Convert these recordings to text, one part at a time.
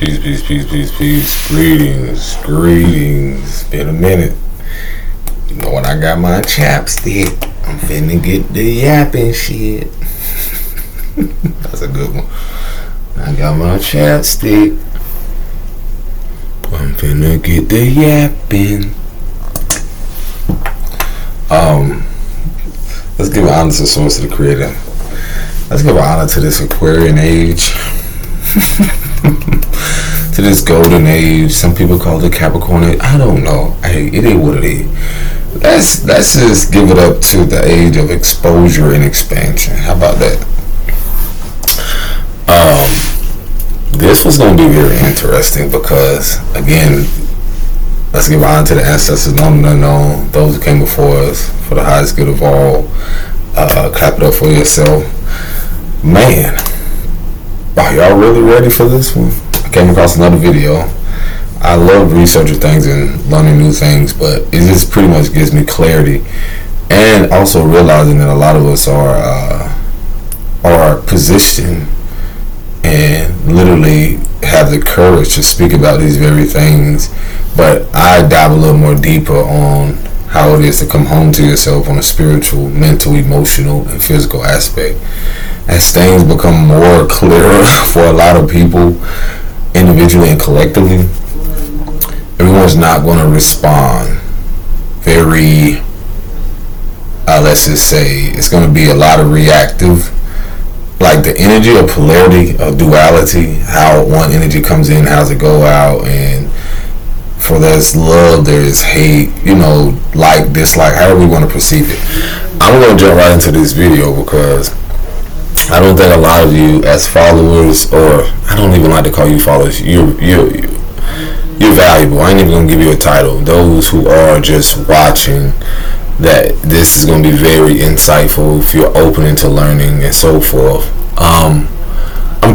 Peace. Greetings. Been a minute. You know when I got my chapstick, I'm finna get the yapping shit. That's a good one. I got my chapstick. I'm finna get the yapping. Let's give honor to the source of the creator. Let's give honor to this Aquarian age. To this golden age. Some people call it Capricorn age. I don't know. Hey, it is what it is. Let's just give it up to the age of exposure and expansion. How about that? This was going to be very interesting because, again, let's give honor to the ancestors, known and unknown, those who came before us, for the highest good of all. Clap it up for yourself. Man, are y'all really ready for this one? I came across another video. I love researching things and learning new things, but it just pretty much gives me clarity, and also realizing that a lot of us are positioned and literally have the courage to speak about these very things. But I dive a little more deeper on how it is to come home to yourself on a spiritual, mental, emotional, and physical aspect. As things become more clearer for a lot of people, individually and collectively, everyone's not going to respond very, let's just say, it's going to be a lot of reactive. Like the energy of polarity, of duality, how one energy comes in, how's it go out, and for there's love, there's hate, like, dislike, however we want to perceive it. I'm going to jump right into this video because I don't think a lot of you as followers, or I don't even like to call you followers, you're valuable. I ain't even going to give you a title. Those who are just watching, that this is going to be very insightful if you're open into learning and so forth. I'm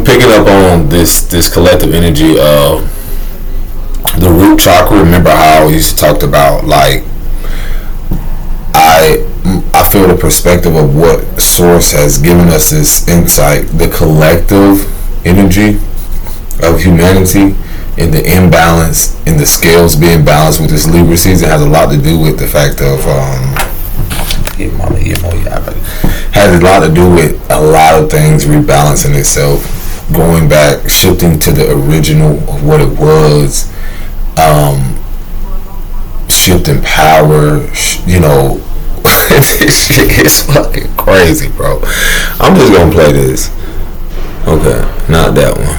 picking up on this collective energy of the root chakra. Remember how I used to talk about, like, I feel the perspective of what source has given us this insight, the collective energy of humanity, and the imbalance in the scales being balanced with this Libra season has a lot to do with the fact of has a lot to do with a lot of things rebalancing itself, going back, shifting to the original of what it was, shifting power, This shit is fucking crazy, bro. I'm just gonna play this. Okay, not that one.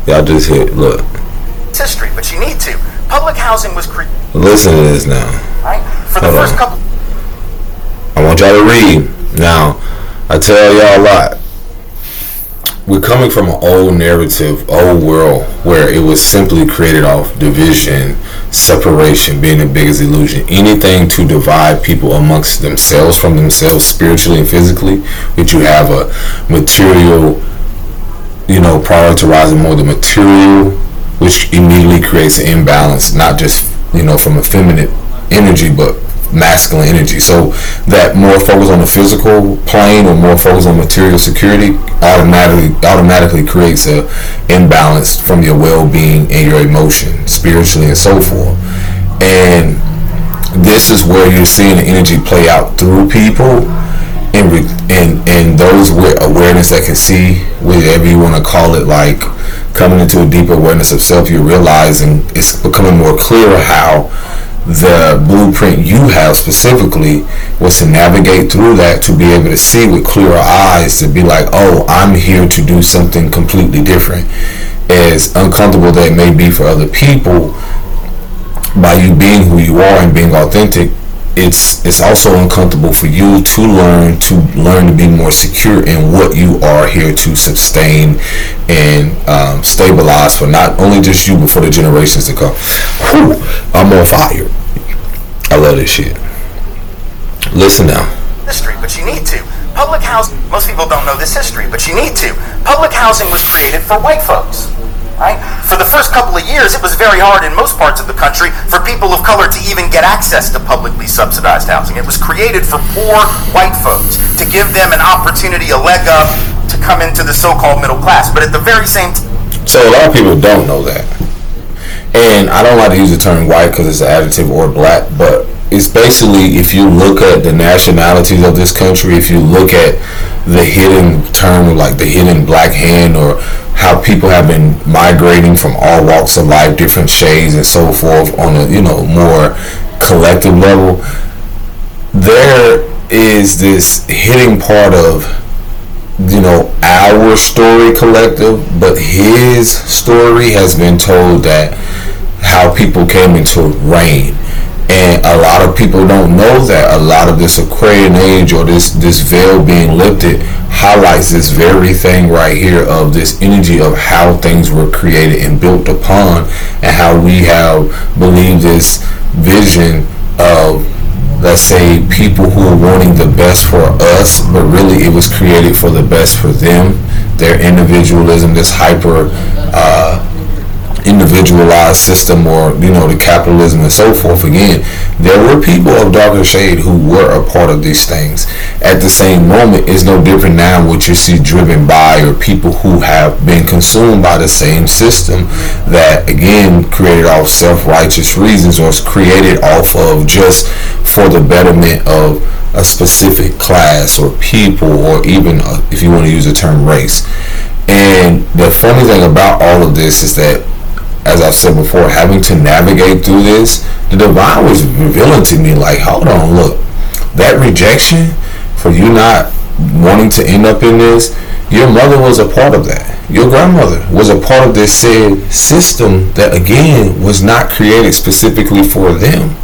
Y'all just hit, look. It's history, but you need to. Public housing was created. Listen to this now. Right? For the first couple. I want y'all to read. Now, I tell y'all a lot. We're coming from an old narrative, old world, where it was simply created off division, separation being the biggest illusion. Anything to divide people amongst themselves, from themselves, spiritually and physically, which you have a material, prioritizing more the material, which immediately creates an imbalance, not just, from a feminine energy, but masculine energy. So that more focus on the physical plane or more focus on material security automatically creates a imbalance from your well-being and your emotion, spiritually and so forth. And this is where you're seeing the energy play out through people, and those with awareness that can see, whatever you want to call it, like coming into a deeper awareness of self. You're realizing it's becoming more clear how the blueprint you have specifically was to navigate through that, to be able to see with clearer eyes, to be like, oh, I'm here to do something completely different. As uncomfortable that it may be for other people, by you being who you are and being authentic, it's also uncomfortable for you to learn to be more secure in what you are here to sustain and stabilize for not only just you, but for the generations to come. Whew, I'm on fire. I love this shit. Listen now. History, but you need to. Public housing, most people don't know this history, but you need to. Public housing was created for white folks. Right? For the first couple of years, it was very hard in most parts of the country for people of color to even get access to publicly subsidized housing. It was created for poor white folks, to give them an opportunity, a leg up, to come into the so-called middle class. But at the very same time, So a lot of people don't know that. And I don't like to use the term white because it's an adjective, or black, but it's basically, if you look at the nationalities of this country, if you look at the hidden term, like the hidden black hand, or how people have been migrating from all walks of life, different shades and so forth, on a more collective level, there is this hidden part of our story collective, but his story has been told that how people came into reign. And a lot of people don't know that a lot of this Aquarian age, or this veil being lifted, highlights this very thing right here of this energy of how things were created and built upon, and how we have believed this vision of, let's say, people who are wanting the best for us, but really it was created for the best for them. Their individualism, this hyper individualized system, or the capitalism and so forth. Again, there were people of darker shade who were a part of these things. At the same moment, it's no different now what you see driven by, or people who have been consumed by the same system that, again, created off self-righteous reasons, or is created off of just for the betterment of a specific class or people, or even if you want to use the term race. And the funny thing about all of this is that, as I've said before, having to navigate through this, the divine was revealing to me, like, hold on, look, that rejection for you not wanting to end up in this, your mother was a part of that. Your grandmother was a part of this said system that, again, was not created specifically for them.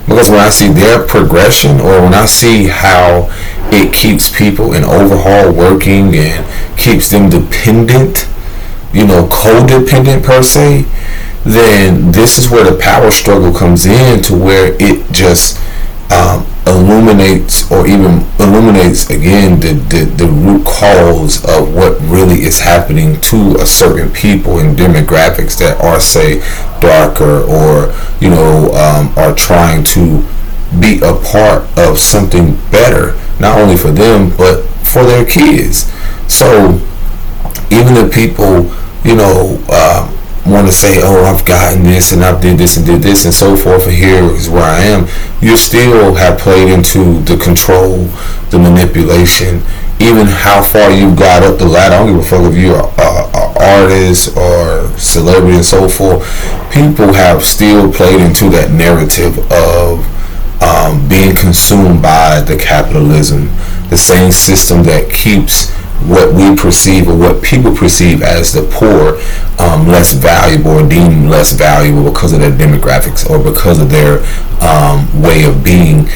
Because when I see their progression, or when I see how it keeps people in overhaul working and keeps them dependent, codependent per se, then this is where the power struggle comes in, to where it just illuminates, or even illuminates again the root cause of what really is happening to a certain people and demographics that are, say, darker, or are trying to be a part of something better, not only for them but for their kids. So even if people want to say, oh, I've gotten this and I've did this and did this and so forth, and here is where I am, you still have played into the control, the manipulation, even how far you got up the ladder. I don't give a fuck if you're an artist or celebrity and so forth. People have still played into that narrative of being consumed by the capitalism, the same system that keeps what we perceive, or what people perceive as the poor, less valuable, or deemed less valuable because of their demographics, or because of their way of being.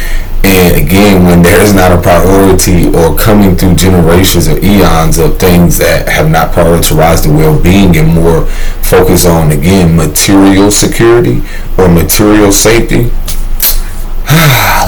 And again, when there is not a priority, or coming through generations or eons of things that have not prioritized the well-being, and more focus on, again, material security or material safety,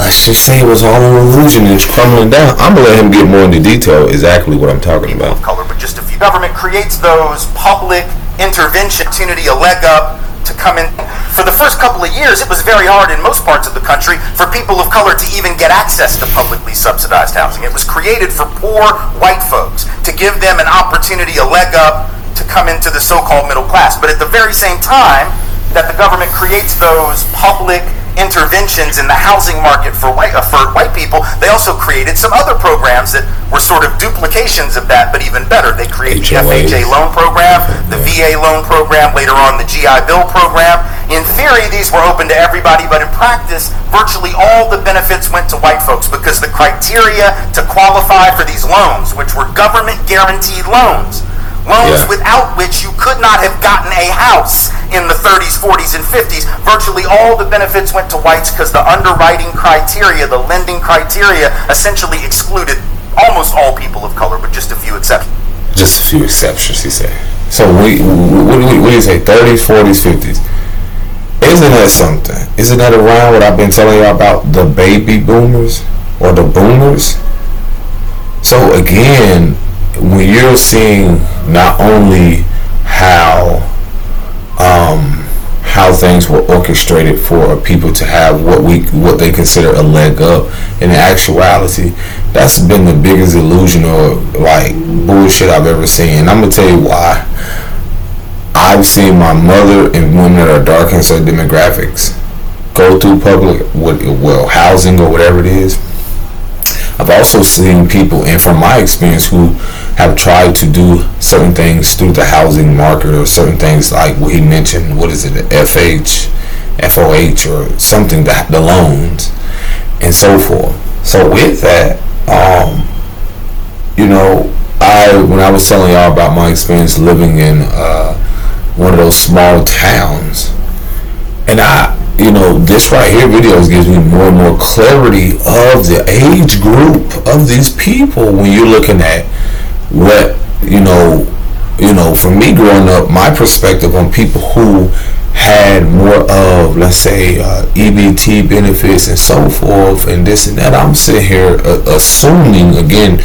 let's just say it was all an illusion and it's crumbling down. I'm going to let him get more into detail exactly what I'm talking about. Color, but just a few. Government creates those public intervention opportunity, a leg up to come in. For the first couple of years, it was very hard in most parts of the country for people of color to even get access to publicly subsidized housing. It was created for poor white folks to give them an opportunity, a leg up to come into the so-called middle class. But at the very same time that the government creates those public interventions in the housing market for white people, they also created some other programs that were sort of duplications of that, but even better. They created the FHA loan program, the VA loan program, later on the GI Bill program. In theory, these were open to everybody, but in practice, virtually all the benefits went to white folks, because the criteria to qualify for these loans, which were government guaranteed loans, without which you could not have gotten a house in the 30s, 40s, and 50s. Virtually all the benefits went to whites, because the underwriting criteria, the lending criteria, essentially excluded almost all people of color, with just a few exceptions. Just a few exceptions, he said. So what do you say, 30s, 40s, 50s? Isn't that something? Isn't that around what I've been telling you about the baby boomers, or the boomers? So again, when you're seeing not only how things were orchestrated for people to have what they consider a leg up, in actuality, that's been the biggest illusion or like bullshit I've ever seen. And I'm gonna tell you why. I've seen my mother and women that are dark in certain demographics go through public, housing or whatever it is. I've also seen people, and from my experience, who have tried to do certain things through the housing market, or certain things like what he mentioned, what is it, the FOH or something, the loans and so forth. So with that, when I was telling y'all about my experience living in one of those small towns, and this right here videos gives me more and more clarity of the age group of these people when you're looking at what, for me growing up, my perspective on people who had more of, let's say, EBT benefits and so forth and this and that. I'm sitting here assuming, again,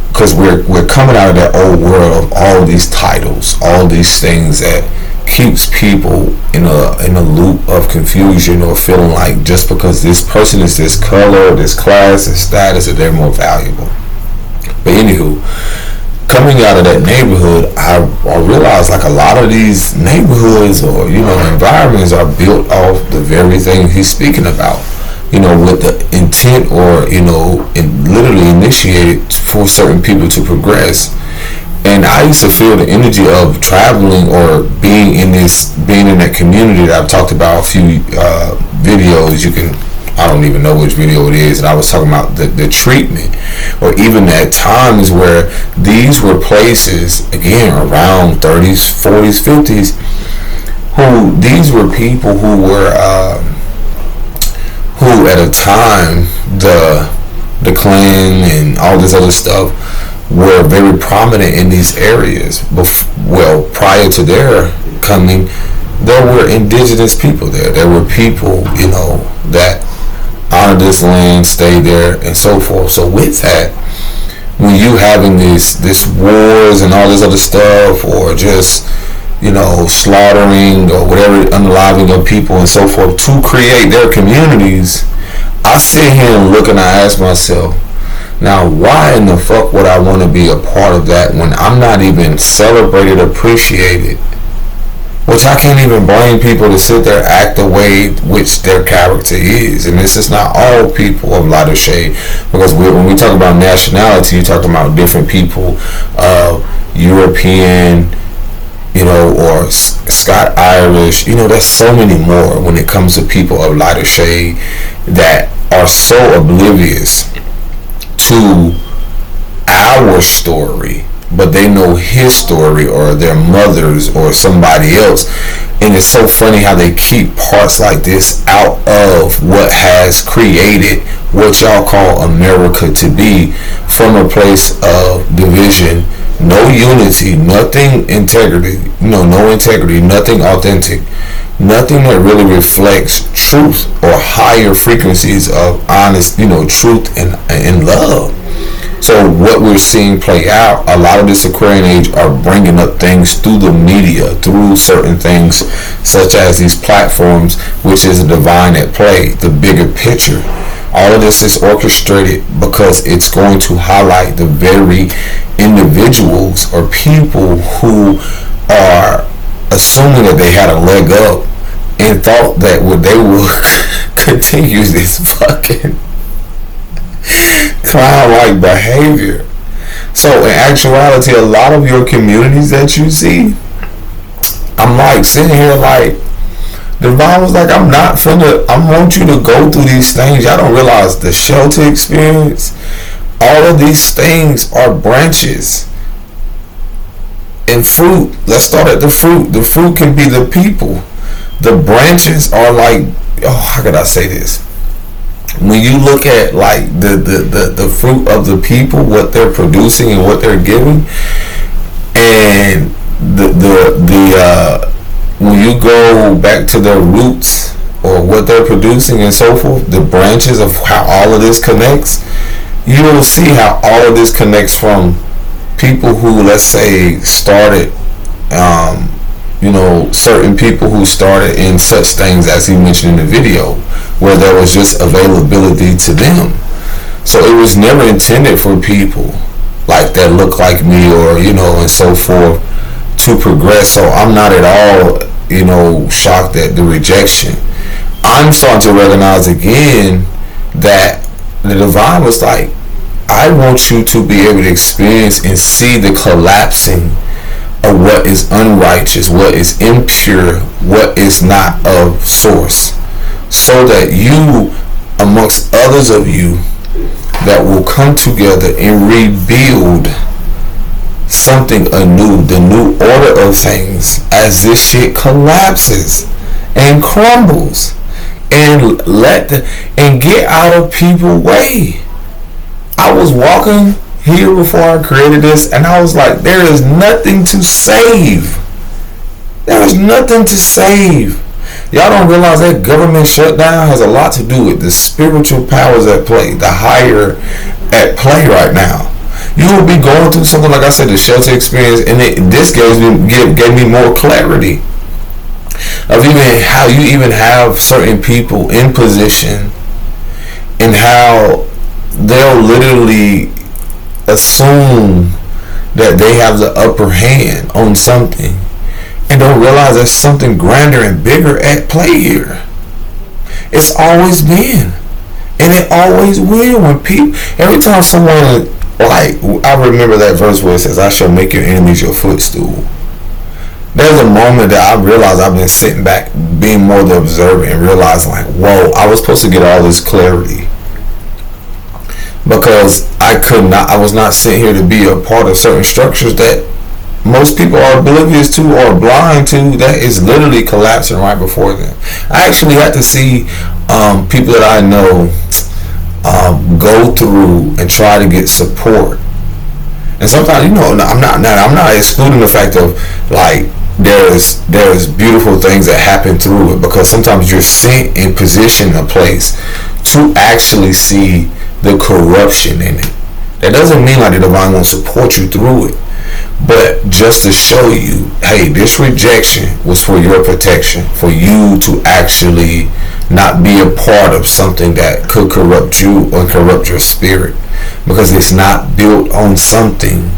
because we're coming out of that old world of all these titles, all these things that keeps people in a loop of confusion, or feeling like just because this person is this color, this class, this status, that they're more valuable. But anywho, coming out of that neighborhood, I realized like a lot of these neighborhoods or environments are built off the very thing he's speaking about. With the intent or literally initiated for certain people to progress. And I used to feel the energy of traveling or being in that community that I've talked about a few videos. I don't even know which video it is, and I was talking about the treatment, or even at times where these were places, again, around 30s, 40s, 50s, these were people who were, who at a time, the Klan and all this other stuff were very prominent in these areas. Prior to their coming, there were indigenous people there. There were people, that honored this land, stayed there, and so forth. So with that, when you having this wars and all this other stuff, or just slaughtering or whatever, unaliving of people and so forth to create their communities, I sit here and look and I ask myself, now why in the fuck would I want to be a part of that when I'm not even celebrated, appreciated? Which I can't even blame people to sit there, act the way which their character is. And this is not all people of lighter shade, because when we talk about nationality, you're talking about different people of European, or Scott Irish. There's so many more when it comes to people of lighter shade that are so oblivious to our story, but they know his story or their mother's or somebody else. And it's so funny how they keep parts like this out of what has created what y'all call America to be, from a place of division, no unity, nothing integrity, no integrity, nothing authentic, nothing that really reflects truth or higher frequencies of honest, truth and love. So what we're seeing play out, a lot of this Aquarian age are bringing up things through the media, through certain things such as these platforms, which is a divine at play, the bigger picture. All of this is orchestrated because it's going to highlight the very individuals or people who are assuming that they had a leg up and thought that they would continue this fucking clown-like behavior. So in actuality, a lot of your communities that you see, I'm like sitting here like, Divine was like, I want you to go through these things. Y'all don't realize the shelter experience, all of these things are branches. And fruit, let's start at the fruit. The fruit can be the people. The branches are like, how could I say this? When you look at like the fruit of the people, what they're producing and what they're giving, and when you go back to their roots or what they're producing and so forth, the branches of how all of this connects, you will see how all of this connects from people who, let's say, started, certain people who started in such things as he mentioned in the video, where there was just availability to them. So it was never intended for people like that look like me or, and so forth to progress. So I'm not at all, shocked at the rejection. I'm starting to recognize again that the divine was like, I want you to be able to experience and see the collapsing of what is unrighteous, what is impure, what is not of source, so that you, amongst others of you, that will come together and rebuild something anew, the new order of things, as this shit collapses and crumbles, and and get out of people's way. I was walking here before I created this, and I was like, there is nothing to save. There is nothing to save. Y'all don't realize that government shutdown has a lot to do with the spiritual powers at play, the higher at play right now. You will be going through something, like I said, the shelter experience, and this gave me more clarity of even how you even have certain people in position, and how they'll literally assume that they have the upper hand on something, and don't realize there's something grander and bigger at play here. It's always been, and it always will. When people, every time someone, like, I remember that verse where it says, I shall make your enemies your footstool. There's a moment that I realized I've been sitting back, being more the observer, and realizing, like, whoa, I was supposed to get all this clarity, because I was not sent here to be a part of certain structures that most people are oblivious to or blind to, that is literally collapsing right before them. I actually had to see people that I know go through and try to get support. And sometimes, I'm not excluding the fact of, like, there's beautiful things that happen through it, because sometimes you're sent in position, a place, to actually see the corruption in it. That doesn't mean like the divine won't support you through it, but just to show you, hey, this rejection was for your protection, for you to actually not be a part of something that could corrupt you or corrupt your spirit, because it's not built on something.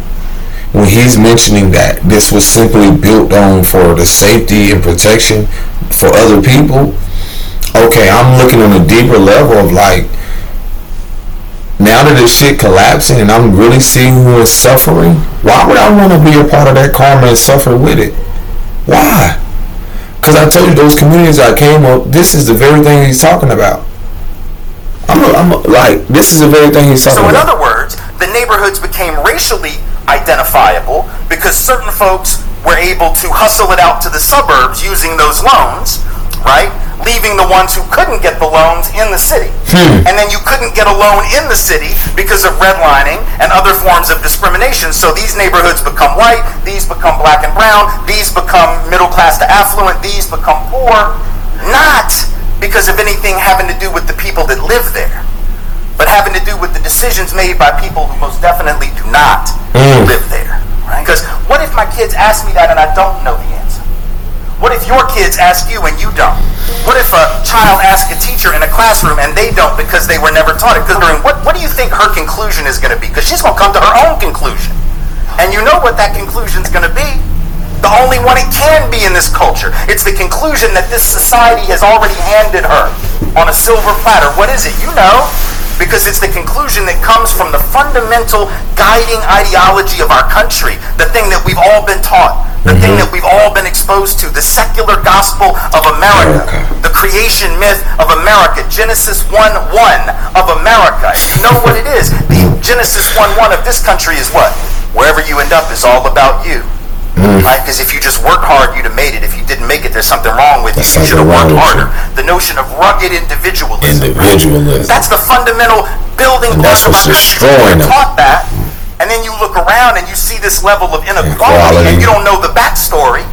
When he's mentioning that this was simply built on for the safety and protection for other people, okay, I'm looking on a deeper level of, like, now that this shit collapsing and I'm really seeing who is suffering, why would I want to be a part of that karma and suffer with it? Why? Because I told you, those communities I came up, this is the very thing he's talking about. This is the very thing he's talking about. So in other words, the neighborhoods became racially identifiable because certain folks were able to hustle it out to the suburbs using those loans, right? Leaving the ones who couldn't get the loans in the city. And then you couldn't get a loan in the city because of redlining and other forms of discrimination. So these neighborhoods become white, these become black and brown, these become middle class to affluent, these become poor, not because of anything having to do with the people that live there, but having to do with the decisions made by people who most definitely do not live there. Right? Because what if my kids ask me that and I don't know the answer? What if your kids ask you and you don't? What if a child asks a teacher in a classroom and they don't because they were never taught it? Because what do you think her conclusion is going to be? Because she's going to come to her own conclusion. And you know what that conclusion is going to be. The only one it can be in this culture. It's the conclusion that this society has already handed her on a silver platter. What is it? You know. Because it's the conclusion that comes from the fundamental guiding ideology of our country, the thing that we've all been taught, the thing that we've all been exposed to, the secular gospel of America, the creation myth of America, Genesis 1:1 of America. If you know what it is, the Genesis 1:1 of this country is what? Wherever you end up is all about you. Right? Because if you just work hard, you'd have made it. If you didn't make it, there's something wrong with you. You should have worked harder. The notion of rugged individualism. That's the fundamental building block of our country. You're taught that, and then you look around and you see this level of inequality, and you don't know the backstory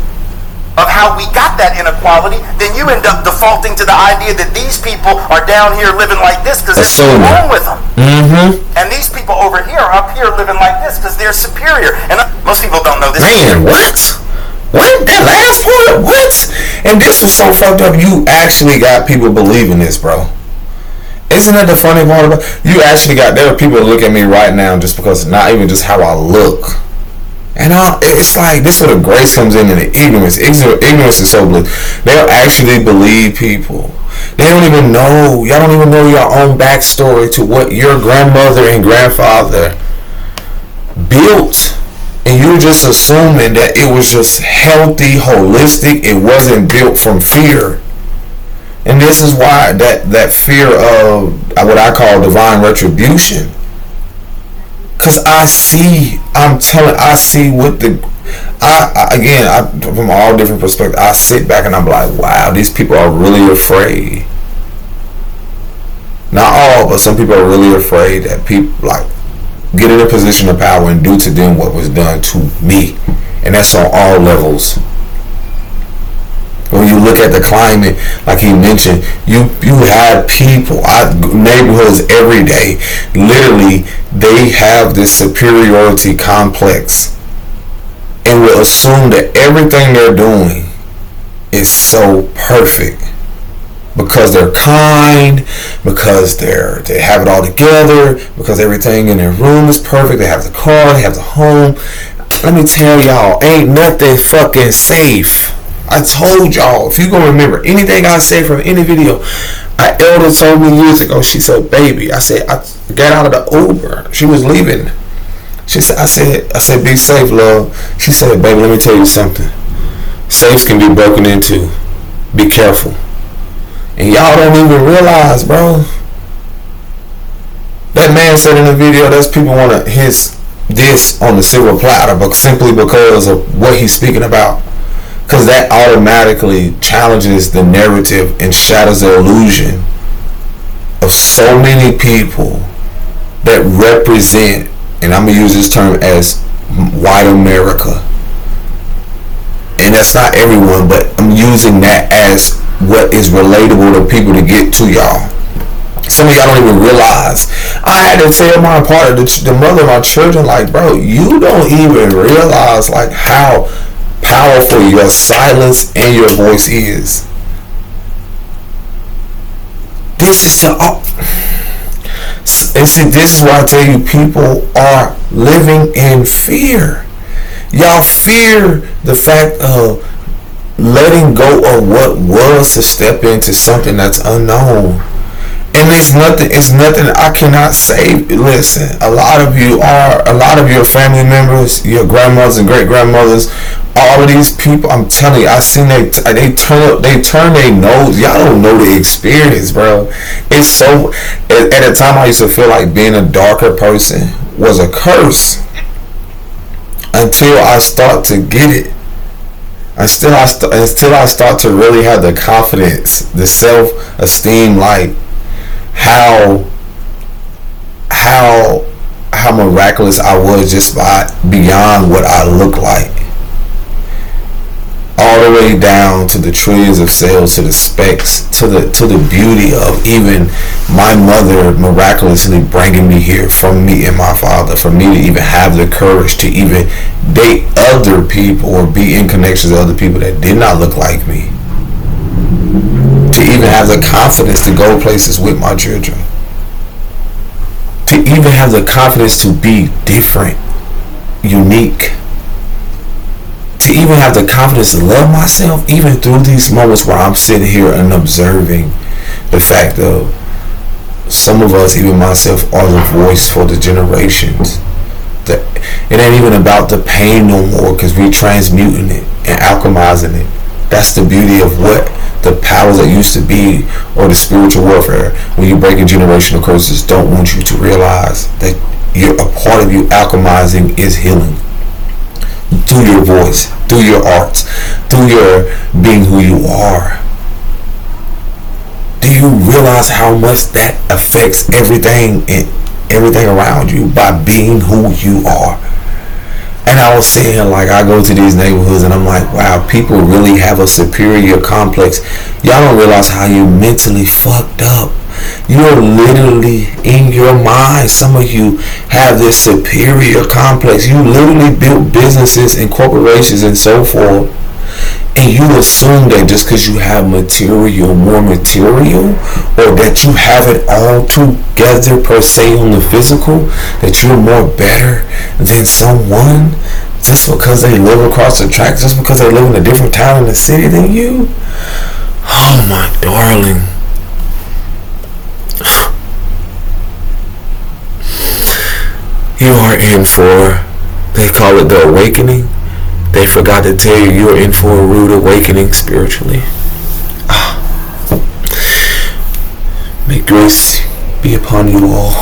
of how we got that inequality, then you end up defaulting to the idea that these people are down here living like this because there's something wrong with them. And these people over here are up here living like this because they're superior. And most people don't know this. Man, what? What? That last part? What? And this was so fucked up. You actually got people believing this, bro. Isn't that the funny part about it? You actually got, there are people that look at me right now just because, not even just how I look, And it's like, this is where the grace comes in and the ignorance. Ignorance is so bliss. They'll actually believe people. They don't even know. Y'all don't even know your own backstory to what your grandmother and grandfather built. And you're just assuming that it was just healthy, holistic. It wasn't built from fear. And this is why that fear of what I call divine retribution. Because I see what from all different perspectives, I sit back and I'm like, wow, these people are really afraid. Not all, but some people are really afraid that people like get in a position of power and do to them what was done to me. And that's on all levels. When you look at the climate, like he mentioned, you have people, neighborhoods every day, literally, they have this superiority complex and will assume that everything they're doing is so perfect because they're kind, because they have it all together, because everything in their room is perfect, they have the car, they have the home. Let me tell y'all, ain't nothing fucking safe. I told y'all, if you gonna remember anything I say from any video, my elder told me years ago, she said, baby, I got out of the Uber. She was leaving. She said, I said, be safe, love. She said, baby, let me tell you something. Safes can be broken into. Be careful. And y'all don't even realize, bro. That man said in the video, that's people want to hit this on the silver platter, but simply because of what he's speaking about. Because that automatically challenges the narrative and shatters the illusion of so many people that represent, and I'm going to use this term as white America. And that's not everyone, but I'm using that as what is relatable to people to get to y'all. Some of y'all don't even realize. I had to tell my partner, the mother of my children, like, bro, you don't even realize like how powerful your silence and your voice is. This is why I tell you, people are living in fear. Y'all fear the fact of letting go of what was to step into something that's unknown. And it's nothing I cannot say. Listen, a lot of your family members, your grandmothers and great grandmothers, all of these people, I'm telling you, I seen they turn their nose. Y'all don't know the experience, bro. It's so, at a time I used to feel like being a darker person was a curse until I start to get it. Until I start to really have the confidence, the self-esteem, like how miraculous I was just by beyond what I look like, all the way down to the trillions of cells, to the specks, to the beauty of even my mother miraculously bringing me here from me and my father, for me to even have the courage to even date other people or be in connections with other people that did not look like me, to even have the confidence to go places with my children, to even have the confidence to be different, unique, to even have the confidence to love myself, even through these moments where I'm sitting here and observing the fact of some of us, even myself, are the voice for the generations. It ain't even about the pain no more, because we're transmuting it and alchemizing it. That's the beauty of what the powers that used to be, or the spiritual warfare, when you're breaking generational curses, don't want you to realize that a part of you alchemizing is healing. Through your voice, through your arts, through your being who you are. Do you realize how much that affects everything and everything around you by being who you are? And I was saying, like, I go to these neighborhoods and I'm like, wow, people really have a superior complex. Y'all don't realize how you mentally fucked up. You're literally in your mind. Some of you have this superior complex. You literally built businesses and corporations and so forth. And you assume that just because you have more material, or that you have it all together per se on the physical, that you're more better than someone. just because they live across the track, just because they live in a different town in the city than you. Oh my darling. You are in for, they call it the awakening. They forgot to tell you you're in for a rude awakening spiritually. May grace be upon you all.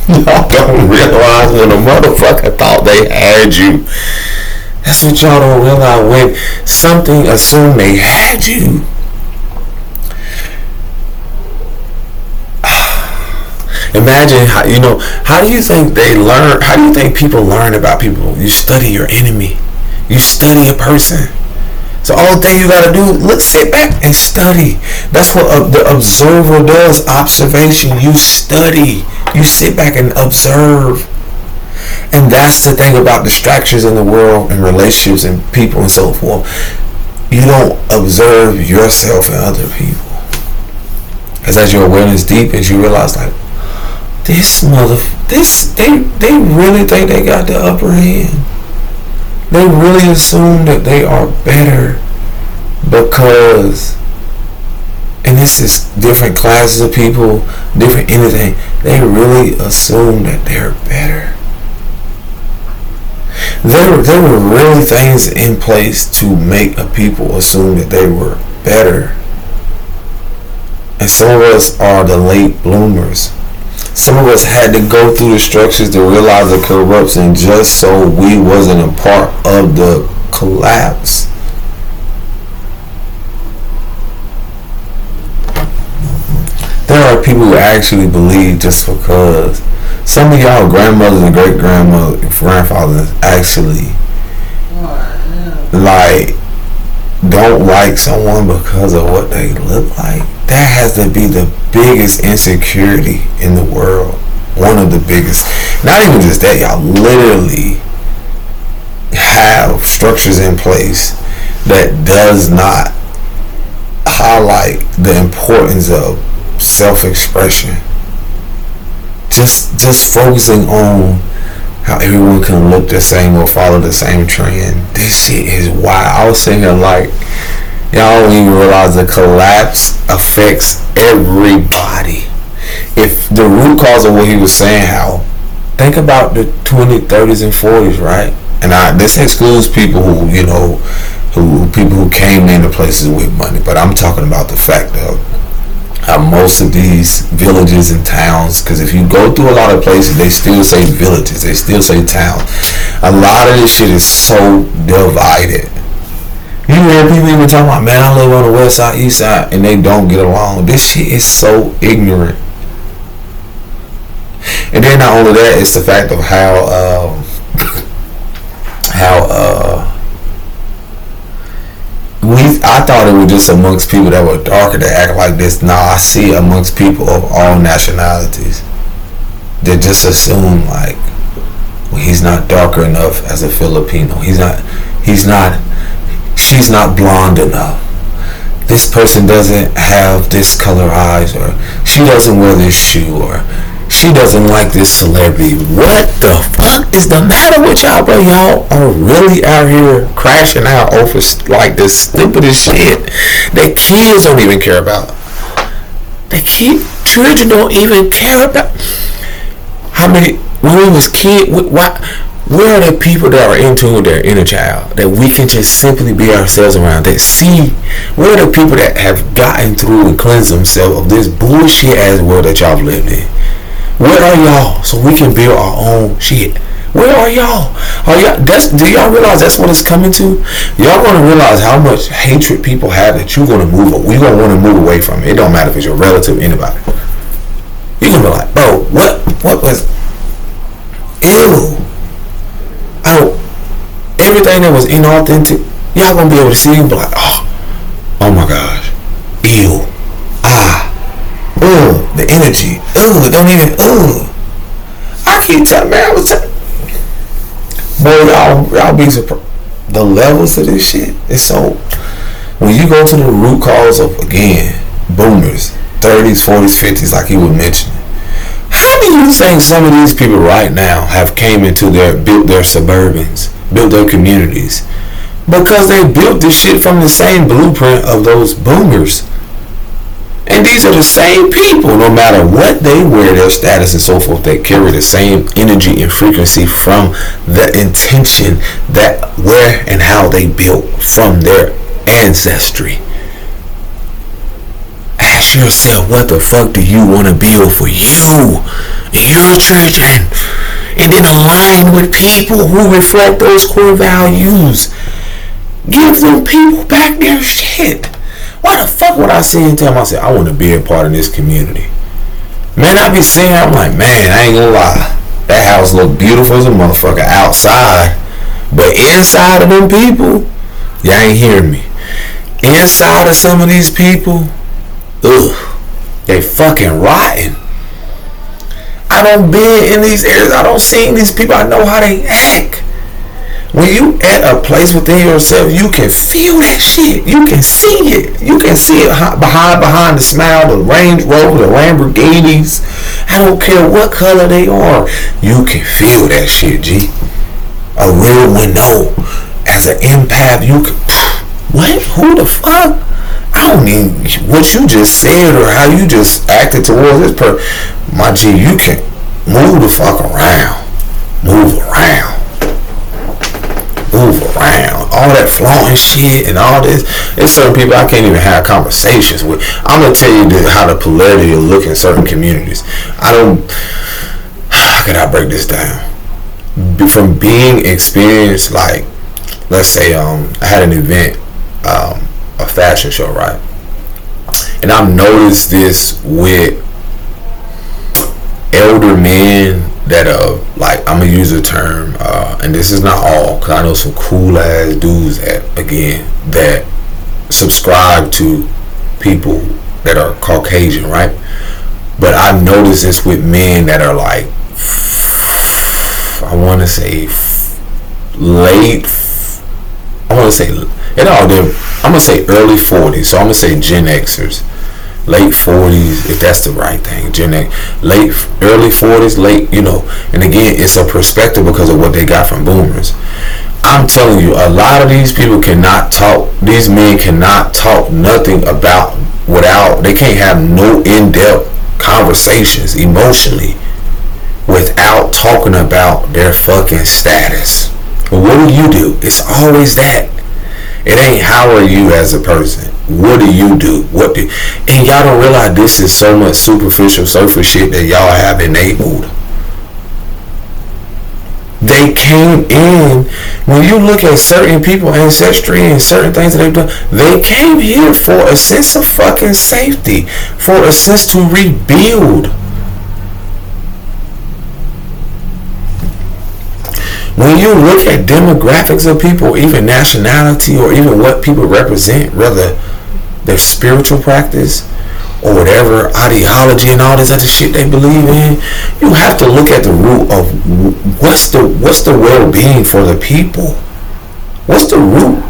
Y'all don't realize when a motherfucker thought they had you. That's what y'all don't realize, when something assumed they had you. Imagine how do you think they learn, how do you think people learn about people? You study your enemy. You study a person. So all the thing you gotta do, sit back and study. That's what the observer does, observation. You study. You sit back and observe. And that's the thing about distractions in the world and relationships and people and so forth. You don't observe yourself and other people. Because as your awareness deepens, you realize they really think they got the upper hand. They really assume that they are better because, and this is different classes of people, different anything, they really assume that they're better. There were really things in place to make a people assume that they were better. And some of us are the late bloomers. Some of us had to go through the structures to realize the corruption just so we wasn't a part of the collapse. There are people who actually believe just because some of y'all grandmothers and grandfathers actually don't like someone because of what they look like. That has to be the biggest insecurity in the world. One of the biggest. Not even just that, y'all literally have structures in place that does not highlight the importance of self-expression. Just focusing on how everyone can look the same or follow the same trend. This shit is wild. I was sitting here y'all don't even realize the collapse affects everybody. If the root cause of what he was saying, think about the 20s, 30s, and 40s, right? And this excludes people who came into places with money, but I'm talking about the fact of how most of these villages and towns, because if you go through a lot of places, they still say villages, they still say towns. A lot of this shit is so divided. You hear people even talking about, man, I live on the west side, east side, and they don't get along. This shit is so ignorant. And then not only that, it's the fact of how I thought it was just amongst people that were darker that act like this. Nah, I see it amongst people of all nationalities. They just assume he's not darker enough as a Filipino. She's not blonde enough. This person doesn't have this color eyes, or she doesn't wear this shoe, or she doesn't like this celebrity. What the fuck is the matter with y'all, bro? Y'all are really out here crashing out over the stupidest shit that kids don't even care about. Children don't even care about. When we was kids, where are the people that are in tune with their inner child, that we can just simply be ourselves around, that see? Where are the people that have gotten through and cleansed themselves of this bullshit ass world that y'all lived in? Where are y'all so we can build our own shit? Where are y'all? Do y'all realize that's what it's coming to? Y'all gonna realize how much hatred people have that you're gonna want to move away from it. It don't matter if it's your relative, anybody. You're gonna be like, bro, what was? Ew. Everything that was inauthentic, y'all gonna be able to see and be like, oh my gosh, ew, the energy, don't even, I keep telling, man, boy, y'all be surprised. The levels of this shit is so, when you go to the root cause of, again, boomers, 30s, 40s, 50s, like you were mentioning, how do you think some of these people right now have built their Suburbans built their communities? Because they built this shit from the same blueprint of those boomers. And these are the same people, no matter what they wear, their status and so forth, they carry the same energy and frequency from the intention that where and how they built from their ancestry. Ask yourself, what the fuck do you want to build for you and your children? And then align with people who reflect those core values. Give them people back their shit. Why the fuck would I sit and tell myself I want to be a part of this community? Man, I be seeing, I'm like, man, I ain't gonna lie. That house look beautiful as a motherfucker outside. But inside of them people, y'all ain't hearing me. Inside of some of these people, ugh, they fucking rotten. I don't be in these areas. I don't see these people. I know how they act. When you at a place within yourself, you can feel that shit. You can see it. You can see it behind the smile, the Range Rover, the Lamborghinis. I don't care what color they are. You can feel that shit, G. A real one, no. As an empath, you can... What? Who the fuck? I don't need what you just said or how you just acted towards this person. My G, you can move the fuck around. Move around. Move around. All that flaunting shit and all this. There's certain people I can't even have conversations with. I'm going to tell you how the polarity will look in certain communities. How can I break this down? From being experienced, like, let's say I had an event, a fashion show, right? And I've noticed this with elder men that like, I'm gonna use the term, and this is not all, because I know some cool ass dudes that subscribe to people that are Caucasian, right? But I've noticed this with men that are like, I want to say early 40s, so I'm gonna say Gen Xers, late 40s, if that's the right thing, Gen X, early 40s, late, and again, it's a perspective because of what they got from boomers. I'm telling you, a lot of these people these men cannot talk nothing they can't have no in-depth conversations emotionally without talking about their fucking status. But what do? It's always that. It ain't how are you as a person. What do you do? And y'all don't realize this is so much superficial surface shit that y'all have enabled. They came in, when you look at certain people, ancestry and certain things that they've done, they came here for a sense of fucking safety, for a sense to rebuild. When you look at demographics of people, even nationality or even what people represent, whether their spiritual practice or whatever ideology and all this other shit they believe in, you have to look at the root of what's the well-being for the people. What's the root?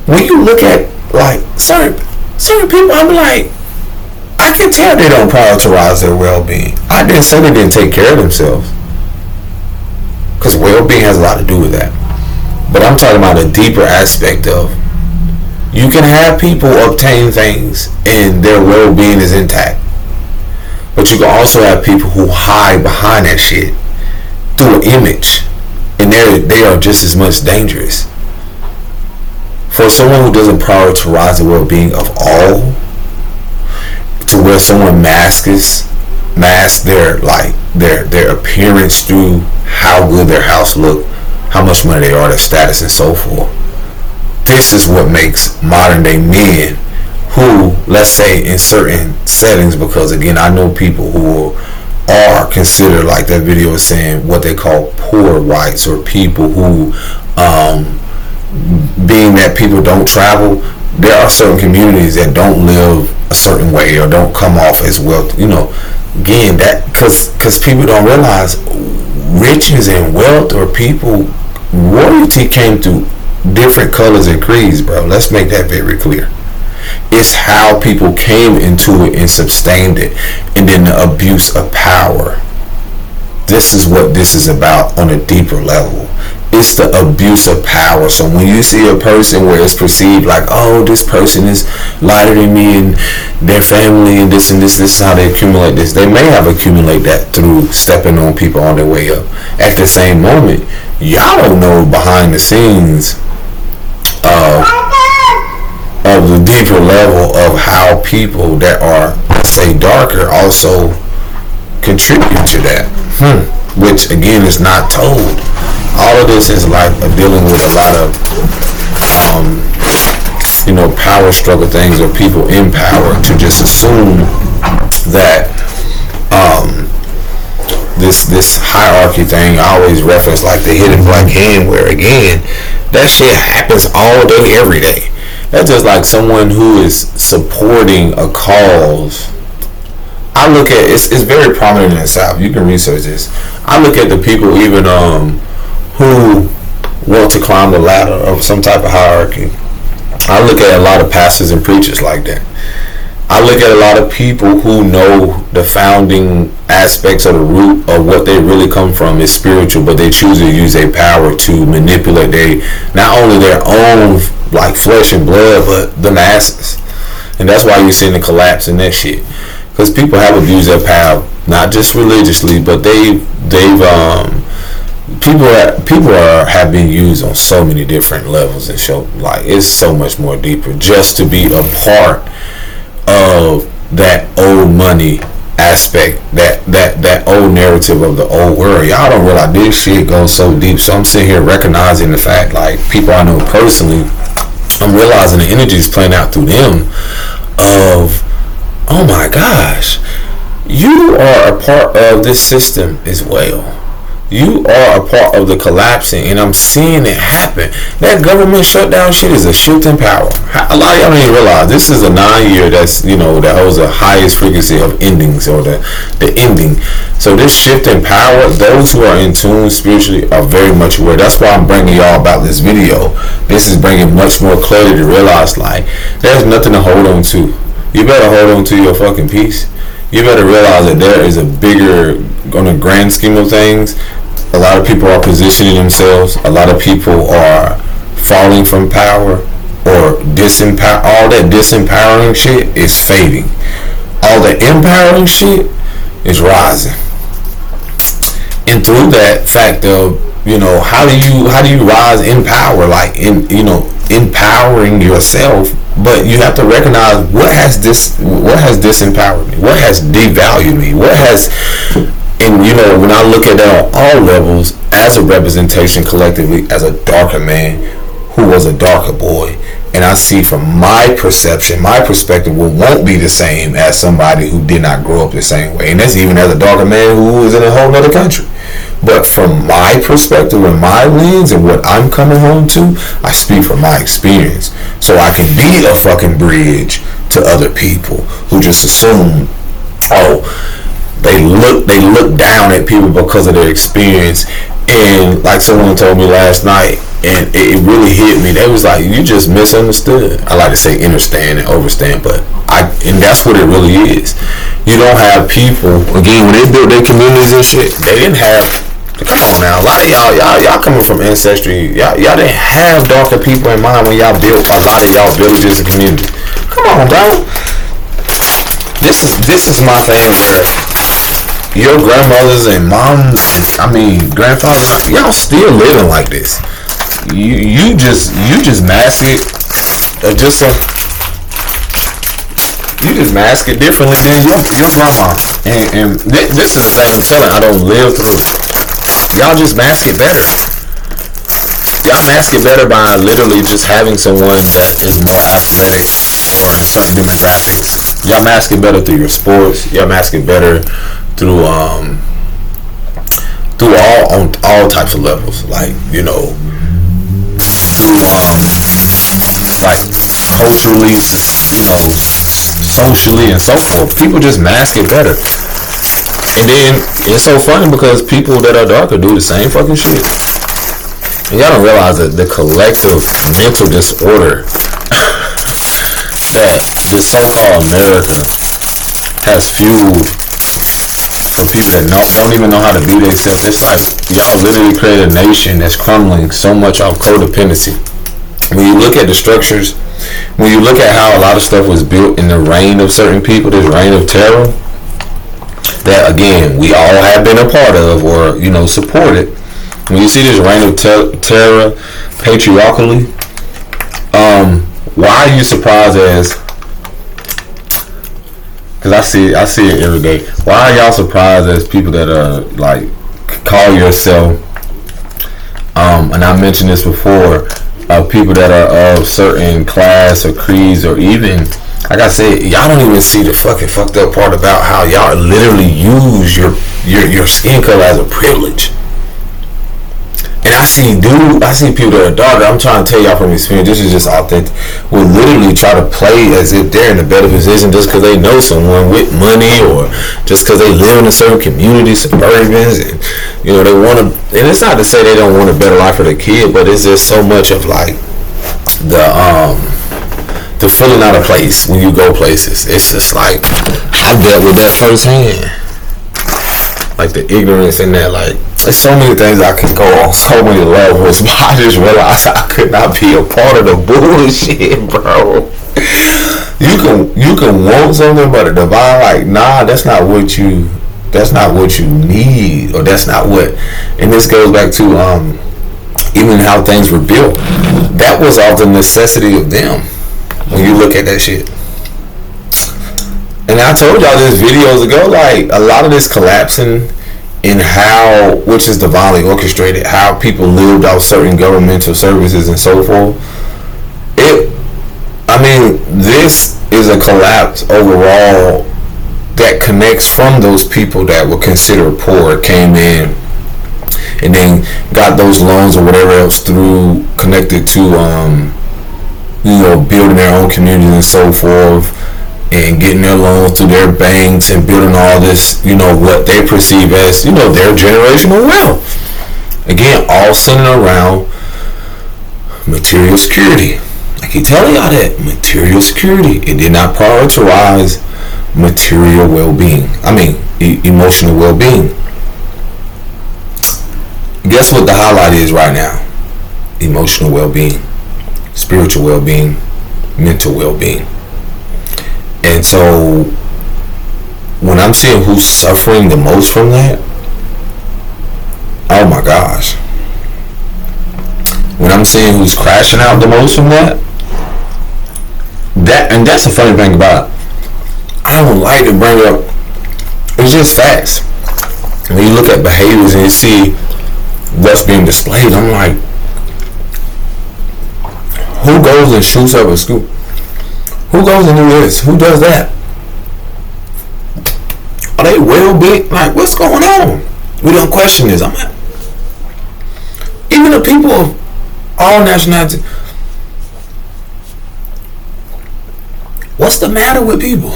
When you look at like certain people, I'm like, I can tell they don't prioritize their well-being. I didn't say they didn't take care of themselves, because well-being has a lot to do with that. But I'm talking about a deeper aspect of, you can have people obtain things and their well-being is intact, but you can also have people who hide behind that shit through an image, and they are just as much dangerous. For someone who doesn't prioritize the well-being of all, to where someone masks their appearance through how good their house look, how much money they are, their status and so forth. This is what makes modern day men who, let's say in certain settings, because again, I know people who are considered, like that video is saying, what they call poor whites, or people who, being that people don't travel, there are certain communities that don't live a certain way or don't come off as wealth, again, that because people don't realize riches and wealth, or people, royalty came through different colors and creeds, bro. Let's make that very clear. It's how people came into it and sustained it, and then the abuse of power. This is what this is about on a deeper level. it's the abuse of power. So when you see a person where it's perceived like, oh, this person is lighter than me and their family and this, this is how they accumulate this. They may have accumulated that through stepping on people on their way up. At the same moment, y'all don't know behind the scenes of the deeper level of how people that are, say, darker also contribute to that, which again is not told. All of this is like dealing with a lot of power struggle things, or people in power to just assume that this hierarchy thing. I always reference like the hidden black hand, where again that shit happens all day every day. That's just like someone who is supporting a cause. I look at it's very prominent in the South. You can research this. I look at the people even who want to climb the ladder of some type of hierarchy. I look at a lot of pastors and preachers like that. I look at a lot of people who know the founding aspects of the root of what they really come from is spiritual, but they choose to use their power to manipulate not only their own like flesh and blood, but the masses. And that's why you're seeing the collapse in that shit. Because people have abused their power, not just religiously, but people have been used on so many different levels and show like it's so much more deeper just to be a part of that old money aspect, that old narrative of the old world. Y'all don't realize this shit goes so deep. So I'm sitting here recognizing the fact, like people I know personally, I'm realizing the energy is playing out through them of, oh my gosh, you are a part of this system as well. You are a part of the collapsing, and I'm seeing it happen. That government shutdown shit is a shift in power. A lot of y'all don't even realize this is a 9-year that holds the highest frequency of endings, or the ending. So this shift in power, those who are in tune spiritually are very much aware. That's why I'm bringing y'all about this video. This is bringing much more clarity to realize like there's nothing to hold on to. You better hold on to your fucking peace. You better realize that there is a bigger, on a grand scheme of things, a lot of people are positioning themselves. A lot of people are falling from power or disempower. All that disempowering shit is fading. All the empowering shit is rising. And through that fact of, how do you rise in power? Like empowering yourself. But you have to recognize what has disempowered me, what has devalued me, what has, and when I look at that on all levels as a representation collectively, as a darker man who was a darker boy, and I see from my perception, my perspective won't be the same as somebody who did not grow up the same way, and that's even as a darker man who was in a whole other country. But from my perspective and my lens and what I'm coming home to, I speak from my experience. So I can be a fucking bridge to other people who just assume, they look down at people because of their experience. And like someone told me last night, and it really hit me. They was like, you just misunderstood. I like to say understand and overstand, and that's what it really is. You don't have people, again, when they built their communities and shit, they didn't have, come on now, a lot of y'all coming from ancestry, y'all didn't have darker people in mind when y'all built a lot of y'all villages and communities. Come on, bro. This is my thing where your grandmothers and moms, grandfathers, y'all still living like this. You just mask it, you just mask it differently than your grandma. And this is the thing I'm telling, I don't live through it. Y'all just mask it better. Y'all mask it better by literally just having someone that is more athletic or in certain demographics. Y'all mask it better through your sports. Y'all mask it better through all types of levels, like like culturally, socially, and so forth. People just mask it better. And then it's so funny because people that are darker do the same fucking shit. And y'all don't realize that the collective mental disorder that this so-called America has fueled for people that don't even know how to be themselves. It's like y'all literally created a nation that's crumbling so much off codependency. When you look at the structures, when you look at how a lot of stuff was built in the reign of certain people, this reign of terror, that again we all have been a part of or supported. When you see this reign of terror patriarchally, why are you surprised as? Because I see it every day. Why are y'all surprised as people that are like call yourself? And I mentioned this before. People that are of certain class or creeds or even, like I said, y'all don't even see the fucking fucked up part about how y'all literally use your skin color as a privilege. And I see people that are darker. I'm trying to tell y'all from experience, this is just authentic, will literally try to play as if they're in a better position just because they know someone with money or just because they live in a certain community, suburbans, and they want to. And it's not to say they don't want a better life for their kid, but it's just so much of like the feeling out of place when you go places. It's just like I've dealt with that firsthand. Like the ignorance in that, like there's so many things I can go on, so many levels, but I just realized I could not be a part of the bullshit, bro. You can want something, but a divine, like, nah, that's not what you need, or that's not what. And this goes back to even how things were built. That was all the necessity of them. When you look at that shit. And I told y'all this videos ago, like a lot of this collapsing in how, which is divinely orchestrated, how people lived out certain governmental services and so forth. This is a collapse overall that connects from those people that were considered poor, came in and then got those loans or whatever else through connected to building their own communities and so forth, and getting their loans through their banks and building all this, what they perceive as, their generational wealth. Again, all centered around material security. I keep telling y'all that. Material security. It did not prioritize material well-being. Emotional well-being. Guess what the highlight is right now? Emotional well-being. Spiritual well-being. Mental well-being. And so when I'm seeing who's suffering the most from that, oh my gosh. When I'm seeing who's crashing out the most from that, and that's the funny thing about it. I don't like to bring up, it's just facts. When you look at behaviors and you see what's being displayed, I'm like, who goes and shoots up a school? Who goes and do this? Who does that? Are they well big? Like, what's going on? We don't question this. I'm like, even the people of all nationalities. What's the matter with people?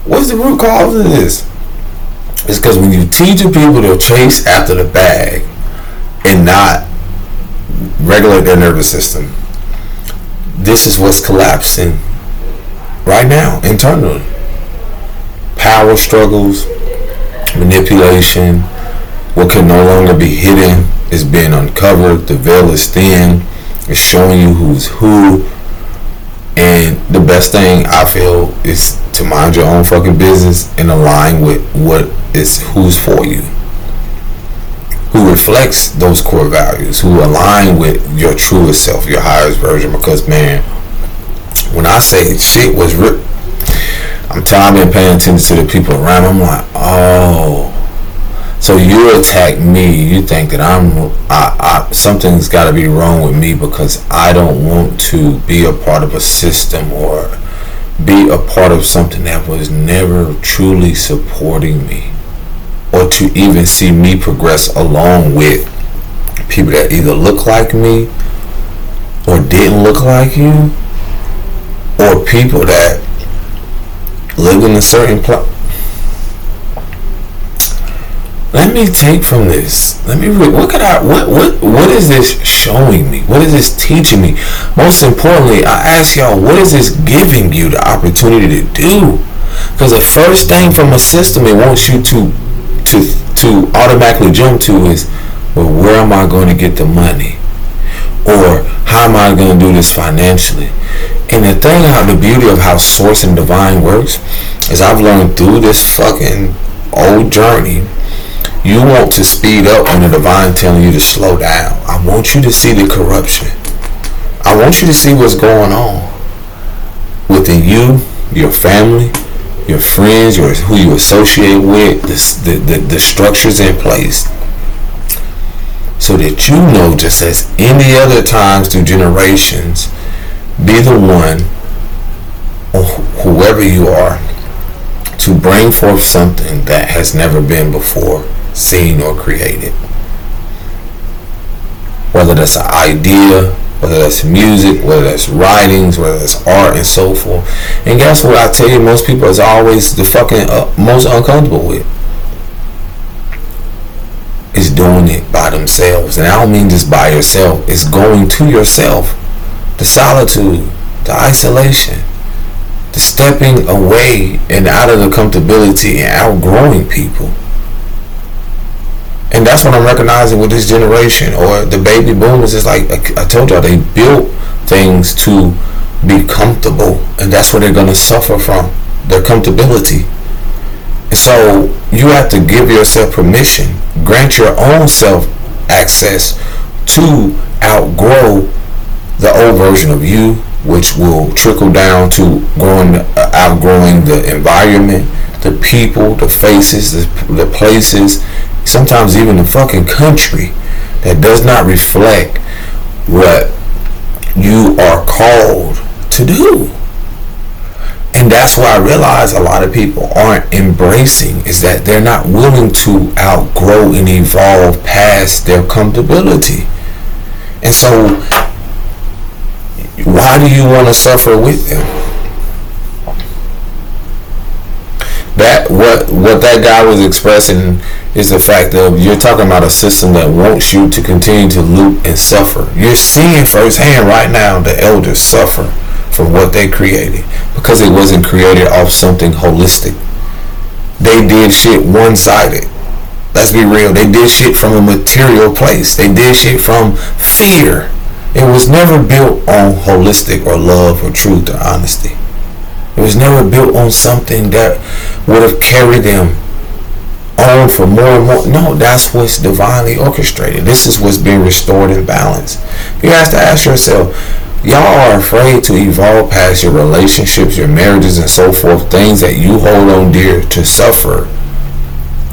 What's the root cause of this? It's because when you teach people, they'll chase after the bag and not regulate their nervous system. This is what's collapsing right now internally. Power struggles, manipulation, what can no longer be hidden is being uncovered. The veil is thin. It's showing you who's who. And the best thing I feel is to mind your own fucking business and align with who's for you. Who reflects those core values, who align with your truest self, your highest version. Because, man, when I say shit was ripped, I'm telling you, paying attention to the people around me, I'm like, oh, so you attack me, you think that something's got to be wrong with me because I don't want to be a part of a system or be a part of something that was never truly supporting me, or to even see me progress along with people that either look like me or didn't look like you, or people that live in a certain place. Let me take from this. Let me read. What is this showing me? What is this teaching me? Most importantly, I ask y'all, what is this giving you the opportunity to do? Because the first thing from a system it wants you to automatically jump to is, well, where am I going to get the money? Or how am I going to do this financially? And the thing, the beauty of how source and divine works is I've learned through this fucking old journey, you want to speed up when the divine telling you to slow down. I want you to see the corruption. I want you to see what's going on within you, your family, your friends, who you associate with, the structures in place, so that you know, just as any other times through generations, be the one, or whoever you are, to bring forth something that has never been before seen or created. Whether that's an idea, whether that's music, whether that's writings, whether that's art, and so forth. And guess what? I tell you, most people is always the fucking most uncomfortable with is doing it by themselves. And I don't mean just by yourself. It's going to yourself. The solitude, the isolation, the stepping away and out of the comfortability and outgrowing people. And that's what I'm recognizing with this generation, or the baby boomers. Is like I told y'all, they built things to be comfortable, and that's what they're going to suffer from, their comfortability. And so you have to give yourself permission, grant your own self access to outgrow the old version of you, which will trickle down to outgrowing the environment, the people, the faces, the places, sometimes even the fucking country that does not reflect what you are called to do. And that's why I realize a lot of people aren't embracing, is that they're not willing to outgrow and evolve past their comfortability. And so why do you want to suffer with them? That what that guy was expressing is the fact of, you're talking about a system that wants you to continue to loop and suffer. You're seeing firsthand right now the elders suffer from what they created, because it wasn't created off something holistic. They did shit one-sided. Let's be real. They did shit from a material place. They did shit from fear. It was never built on holistic or love or truth or honesty. It was never built on something that would have carried them on for more and more. No, that's what's divinely orchestrated. This is what's being restored in balance. You have to ask yourself, y'all are afraid to evolve past your relationships, your marriages, and so forth, things that you hold on dear, to suffer,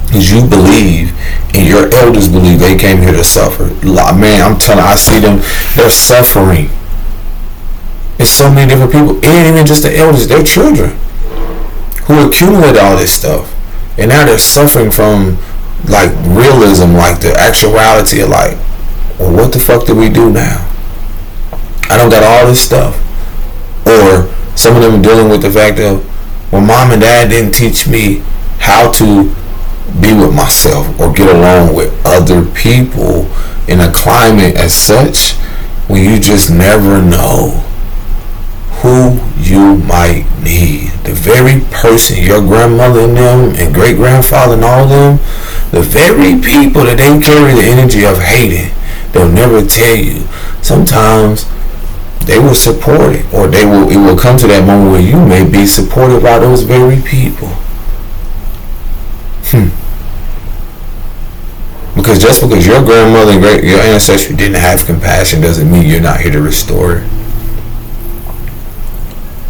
because you believe, and your elders believe they came here to suffer. Man, I'm telling you, I see them, they're suffering. It's so many different people, and even just the elders, their children, who accumulate all this stuff, and now they're suffering from like realism, like the actuality of like, well, what the fuck do we do now? I don't got all this stuff. Or some of them are dealing with the fact of, well, mom and dad didn't teach me how to be with myself or get along with other people in a climate as such, when you just never know who you might need. The very person, your grandmother and them, and great grandfather and all of them, the very people that they carry the energy of hating, they'll never tell you. Sometimes they will support it, or it will come to that moment where you may be supported by those very people. Because just because your grandmother and your ancestry didn't have compassion doesn't mean you're not here to restore it.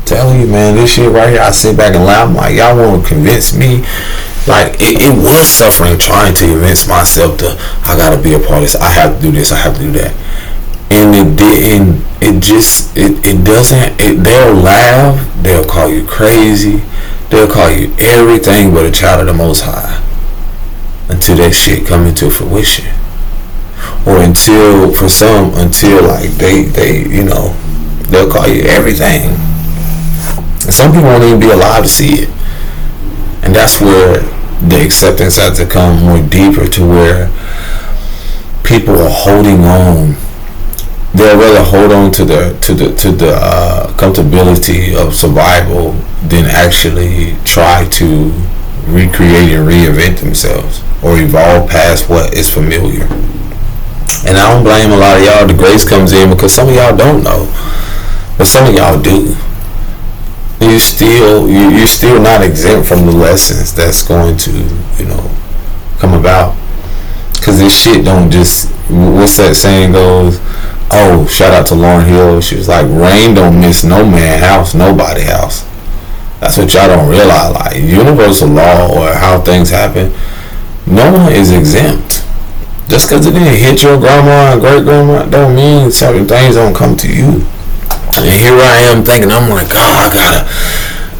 Telling you, man, this shit right here, I sit back and laugh. I'm like, y'all want to convince me? Like, it was suffering trying to convince myself to, I gotta be a part of this, I have to do this, I have to do that. And it didn't, it doesn't, they'll laugh, they'll call you crazy, they'll call you everything but a child of the Most High, until that shit come into fruition. Or until like they you know, they'll call you everything. And some people won't even be alive to see it. And that's where the acceptance has to come more deeper, to where people are holding on. They'll rather hold on to the comfortability of survival than actually try to recreate and reinvent themselves or evolve past what is familiar. And I don't blame a lot of y'all. The grace comes in because some of y'all don't know, but some of y'all do. You're still not exempt from the lessons that's going to, come about. Because this shit don't just, what's that saying goes? Oh, shout out to Lauryn Hill. She was like, rain don't miss no man house, nobody house. That's what y'all don't realize. Like, universal law or how things happen, no one is exempt. Just because it didn't hit your grandma and great grandma don't mean certain things don't come to you. And here I am thinking, I'm like, I gotta,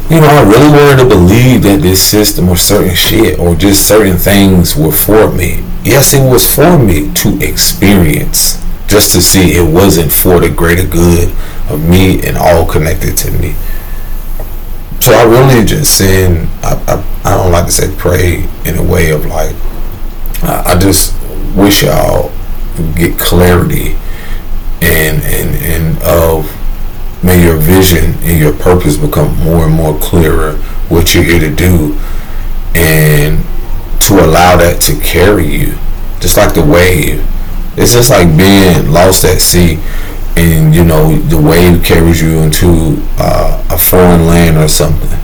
I really wanted to believe that this system or certain shit or just certain things were for me. Yes, it was for me to experience, just to see it wasn't for the greater good of me and all connected to me. So I really just saying, I don't like to say pray in a way of like, I just wish y'all get clarity and of, may your vision and your purpose become more and more clearer, what you're here to do, and to allow that to carry you, just like the wave. It's just like being lost at sea, and the wave carries you into a foreign land or something.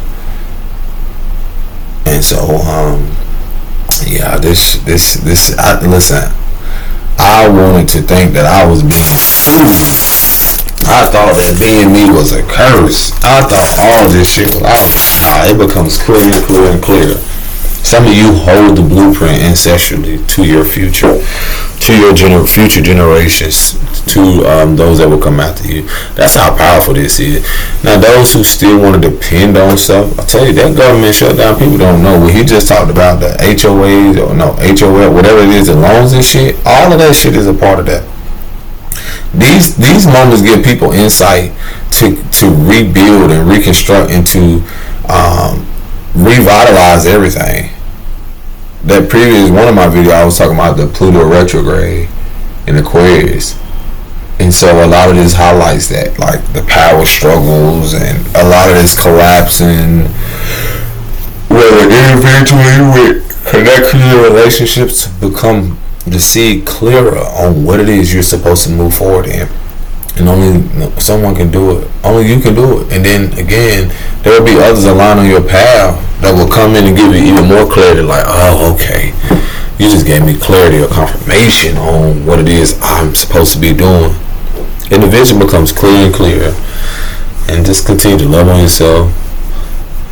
And so, listen. I wanted to think that I was being stupid. I thought that being me was a curse. I thought all this shit was. It becomes clearer and clearer. Some of you hold the blueprint ancestrally to your future, to your future generations, to those that will come after you. That's how powerful this is. Now, those who still want to depend on stuff, I tell you, that government shutdown, people don't know. What he just talked about, the HOAs, or no, HOL, whatever it is, the loans and shit, all of that shit is a part of that. These moments give people insight to rebuild and reconstruct and to revitalize everything. That previous one of my videos, I was talking about the Pluto retrograde in Aquarius, and so a lot of this highlights that, like the power struggles and a lot of this collapsing, whether individually with connection and relationships, become to see clearer on what it is you're supposed to move forward in. And only someone can do it. Only you can do it. And then again, there will be others aligned on your path that will come in and give you even more clarity. Like, oh, okay, you just gave me clarity or confirmation on what it is I'm supposed to be doing. And the vision becomes clearer and clearer. And just continue to love on yourself,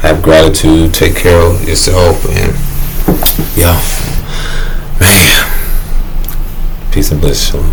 have gratitude, take care of yourself, and man, peace and bliss. Shalom.